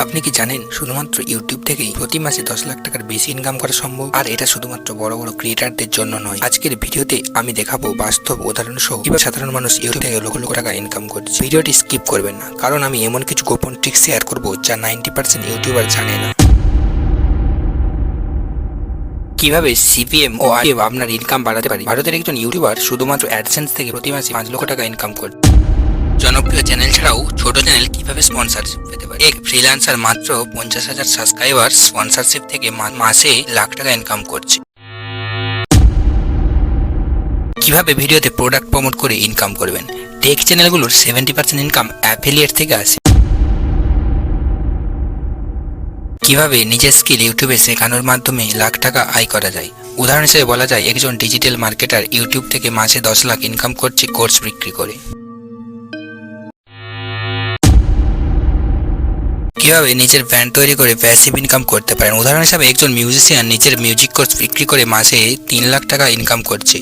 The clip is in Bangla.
আপনি কি জানেন শুধুমাত্র ইউটিউব থেকেই প্রতি মাসে 10 লাখ টাকার বেশি ইনকাম করা সম্ভব? আর এটা শুধুমাত্র বড় বড় ক্রিয়েটারদের জন্য নয়। আজকের ভিডিওতে আমি দেখাবো বাস্তব উদাহরণ সহ কিভাবে সাধারণ মানুষ ইউটিউব থেকে লক্ষ লক্ষ টাকা ইনকাম করছে। ভিডিওটি স্কিপ করবেন না, কারণ আমি এমন কিছু গোপন ট্রিক শেয়ার করবো যা 90% ইউটিউবার জানে না। কিভাবে সিপিএম ও আরপিএম আপনার ইনকাম বাড়াতে পারে। ভারতের একজন ইউটিউবার শুধুমাত্র অ্যাডসেন্স থেকে প্রতি মাসে 5 লক্ষ টাকা ইনকাম করছে। জনপ্রিয় চ্যানেল ছাড়াও ছোট চ্যানেল কিভাবে স্পন্সরশিপ পেতে পারে। এক ফ্রিল্যান্সার মাত্র 50,000 সাবস্ক্রাইবার স্পন্সরশিপ থেকে মাসে লাখ টাকা ইনকাম করছে। কিভাবে ভিডিওতে প্রোডাক্ট প্রমোট করে ইনকাম করবেন। টেক চ্যানেলগুলোর 70% ইনকাম অ্যাফিলিয়েট থেকে আসে। কিভাবে নিজের স্কিল ইউটিউবে শেখানোর মাধ্যমে লাখ টাকা আয় করা যায়। উদাহরণ হিসেবে বলা যায় একজন ডিজিটাল মার্কেটার ইউটিউব থেকে মাসে 10 লাখ ইনকাম করছে কোর্স বিক্রি করে। কিভাবে নিজের ব্র্যান্ড তৈরি করে প্যাসিভ ইনকাম করতে পারেন। উদাহরণ হিসেবে একজন মিউজিশিয়ান নিজের মিউজিক কোর্স বিক্রি করে মাসে 3 লাখ টাকা ইনকাম করছে।